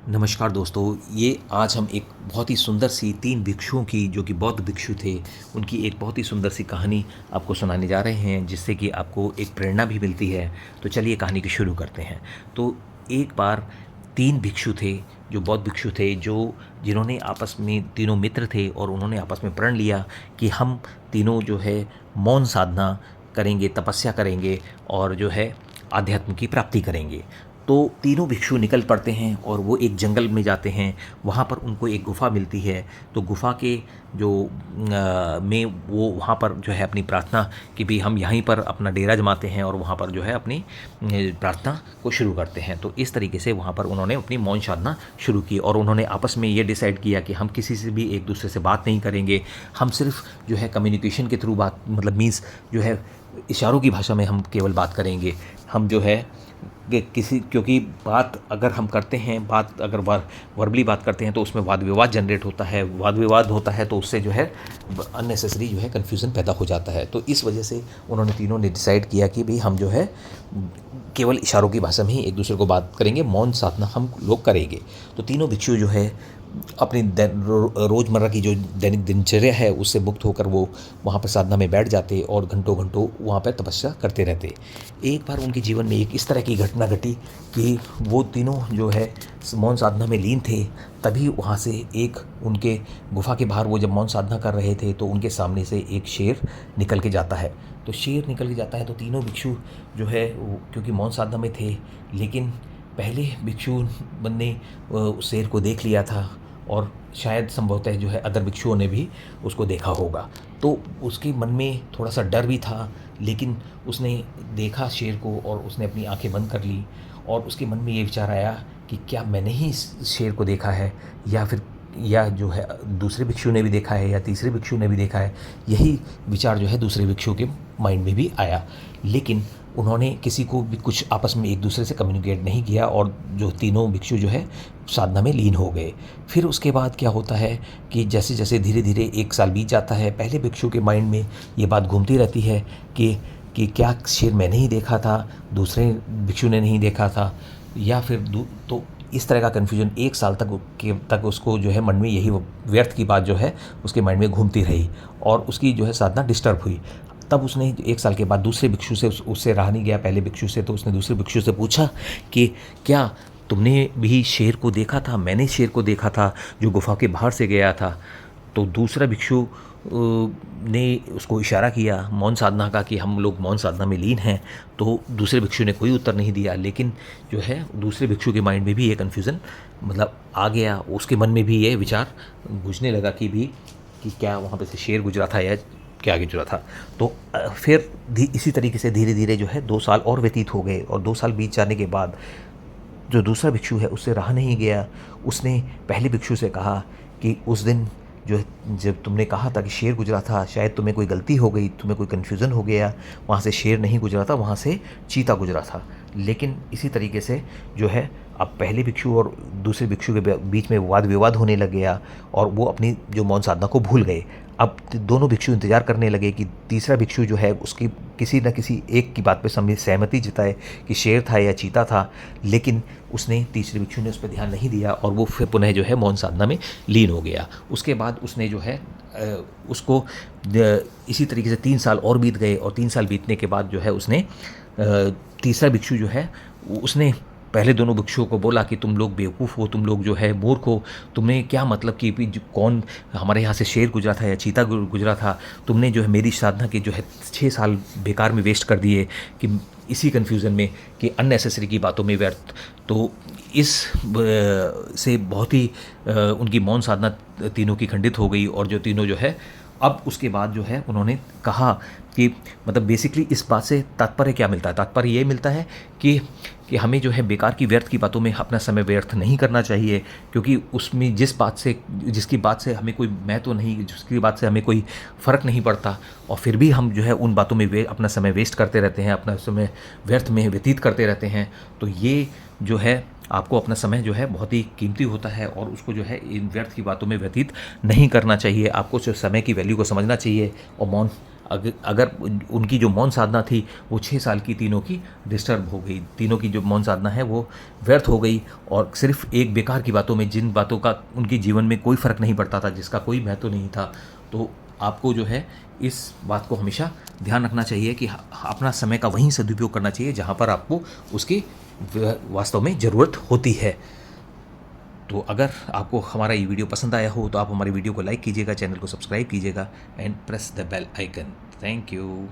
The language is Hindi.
नमस्कार दोस्तों, ये आज हम एक बहुत ही सुंदर सी 3 भिक्षुओं की जो कि बौद्ध भिक्षु थे, उनकी एक बहुत ही सुंदर सी कहानी आपको सुनाने जा रहे हैं, जिससे कि आपको एक प्रेरणा भी मिलती है। तो चलिए कहानी की शुरू करते हैं। तो एक बार 3 भिक्षु थे, जो बौद्ध भिक्षु थे, जिन्होंने आपस में तीनों मित्र थे और उन्होंने आपस में प्रण लिया कि हम तीनों जो है मौन साधना करेंगे, तपस्या करेंगे और जो है आध्यात्म की प्राप्ति करेंगे। तो तीनों भिक्षु निकल पड़ते हैं और वो एक जंगल में जाते हैं। वहाँ पर उनको एक गुफ़ा मिलती है। तो गुफ़ा के जो में वो वहाँ पर जो है अपनी प्रार्थना कि भी हम यहीं पर अपना डेरा जमाते हैं और वहाँ पर जो है अपनी प्रार्थना को शुरू करते हैं। तो इस तरीके से वहाँ पर उन्होंने अपनी मौन साधना शुरू की और उन्होंने आपस में ये डिसाइड किया कि हम किसी से भी एक दूसरे से बात नहीं करेंगे। हम सिर्फ जो है कम्युनिकेशन के थ्रू बात, मतलब मीन्स जो है इशारों की भाषा में हम केवल बात करेंगे। हम जो है क्योंकि बात अगर हम करते हैं, बात अगर वर्बली बात करते हैं तो उसमें वाद विवाद जनरेट होता है। वाद विवाद होता है तो उससे जो है अननेसेसरी जो है कन्फ्यूज़न पैदा हो जाता है। तो इस वजह से उन्होंने तीनों ने डिसाइड किया कि भाई हम जो है केवल इशारों की भाषा में ही एक दूसरे को बात करेंगे, मौन साधना हम लोग करेंगे। तो तीनों भिक्षु जो है अपनी रोज़मर्रा की जो दैनिक दिनचर्या है उससे मुक्त होकर वो वहाँ पर साधना में बैठ जाते और घंटों घंटों वहाँ पर तपस्या करते रहते। एक बार उनके जीवन में एक इस तरह की घटना घटी कि वो तीनों जो है मौन साधना में लीन थे। तभी वहाँ से एक उनके गुफा के बाहर वो जब मौन साधना कर रहे थे तो उनके सामने से एक शेर निकल के जाता है। तो शेर निकल के जाता है तो तीनों भिक्षु जो है क्योंकि मौन साधना में थे, लेकिन पहले भिक्षु ने उस शेर को देख लिया था और शायद संभवतः जो है अदर भिक्षुओं ने भी उसको देखा होगा। तो उसके मन में थोड़ा सा डर भी था, लेकिन उसने देखा शेर को और उसने अपनी आंखें बंद कर ली और उसके मन में ये विचार आया कि क्या मैंने ही इस शेर को देखा है या जो है दूसरे भिक्षु ने भी देखा है या तीसरे भिक्षु ने भी देखा है। यही विचार जो है दूसरे भिक्षु के माइंड में भी आया, लेकिन उन्होंने किसी को भी कुछ आपस में एक दूसरे से कम्युनिकेट नहीं किया और जो तीनों भिक्षु जो है साधना में लीन हो गए। फिर उसके बाद क्या होता है कि जैसे जैसे धीरे धीरे 1 साल बीत जाता है, पहले भिक्षु के माइंड में ये बात घूमती रहती है कि क्या शेर मैंने ही देखा था, दूसरे भिक्षु ने नहीं देखा था, या फिर तो इस तरह का कन्फ्यूजन 1 साल तक उसको जो है मन में यही व्यर्थ की बात जो है उसके माइंड में घूमती रही और उसकी जो है साधना डिस्टर्ब हुई। तब उसने 1 साल के बाद दूसरे भिक्षु से उससे रहा नहीं गया पहले भिक्षु से, तो उसने दूसरे भिक्षु से पूछा कि क्या तुमने भी शेर को देखा था? मैंने शेर को देखा था जो गुफा के बाहर से गया था। तो दूसरा भिक्षु ने उसको इशारा किया मौन साधना का कि हम लोग मौन साधना में लीन हैं। तो दूसरे भिक्षु ने कोई उत्तर नहीं दिया, लेकिन जो है दूसरे भिक्षु के माइंड में भी ये कन्फ्यूज़न मतलब आ गया। उसके मन में भी ये विचार गूंजने लगा कि क्या वहाँ पे से शेर गुजरा था या क्या गुजरा था। तो फिर इसी तरीके से धीरे धीरे जो है 2 साल और व्यतीत हो गए और 2 साल बीत जाने के बाद जो दूसरा भिक्षु है उससे रहा नहीं गया। उसने पहले भिक्षु से कहा कि उस दिन जो जब तुमने कहा था कि शेर गुजरा था, शायद तुम्हें कोई गलती हो गई, तुम्हें कोई कन्फ्यूज़न हो गया, वहाँ से शेर नहीं गुजरा था, वहाँ से चीता गुजरा था। लेकिन इसी तरीके से जो है अब पहले भिक्षु और दूसरे भिक्षु के बीच में वाद विवाद होने लग गया और वो अपनी जो मौन साधना को भूल गए। अब दोनों भिक्षु इंतज़ार करने लगे कि तीसरा भिक्षु जो है उसकी किसी न किसी एक की बात पे सहमति जताए कि शेर था या चीता था, लेकिन तीसरे भिक्षु ने उस पर ध्यान नहीं दिया और वो फिर पुनः जो है मौन साधना में लीन हो गया। उसके बाद उसने जो है उसको इसी तरीके से 3 साल और बीत गए और 3 साल बीतने के बाद जो है उसने तीसरा भिक्षु जो है उसने पहले दोनों भिक्षुओं को बोला कि तुम लोग बेवकूफ़ हो, तुम लोग जो है मूर्ख हो, तुम्हें क्या मतलब कि कौन हमारे यहाँ से शेर गुजरा था या चीता गुजरा था, तुमने जो है मेरी साधना के जो है 6 साल बेकार में वेस्ट कर दिए कि इसी कन्फ्यूज़न में कि अननेसेसरी की बातों में व्यर्थ। तो इस से बहुत ही उनकी मौन साधना तीनों की खंडित हो गई और जो तीनों जो है अब उसके बाद जो है उन्होंने कहा कि मतलब बेसिकली इस बात से तात्पर्य क्या मिलता है? तात्पर्य ये मिलता है कि हमें जो है बेकार की व्यर्थ की बातों में अपना समय व्यर्थ नहीं करना चाहिए, क्योंकि उसमें जिसकी बात से हमें कोई महत्व नहीं, जिसकी बात से हमें कोई फ़र्क नहीं पड़ता और फिर भी हम जो है उन बातों में अपना समय वेस्ट करते रहते हैं, अपना समय व्यर्थ में व्यतीत करते रहते हैं। तो ये जो है आपको अपना समय जो है बहुत ही कीमती होता है और उसको जो है इन व्यर्थ की बातों में व्यतीत नहीं करना चाहिए। आपको जो समय की वैल्यू को समझना चाहिए और मौन अगर उनकी जो मौन साधना थी वो 6 साल की तीनों की डिस्टर्ब हो गई, तीनों की जो मौन साधना है वो व्यर्थ हो गई, और सिर्फ एक बेकार की बातों में, जिन बातों का उनके जीवन में कोई फ़र्क नहीं पड़ता था, जिसका कोई महत्व नहीं था। तो आपको जो है इस बात को हमेशा ध्यान रखना चाहिए कि अपना समय का वहीं सदुपयोग करना चाहिए जहाँ पर आपको उसकी वास्तव में ज़रूरत होती है। तो अगर आपको हमारा ये वीडियो पसंद आया हो तो आप हमारे वीडियो को लाइक कीजिएगा, चैनल को सब्सक्राइब कीजिएगा and press the bell icon. Thank you.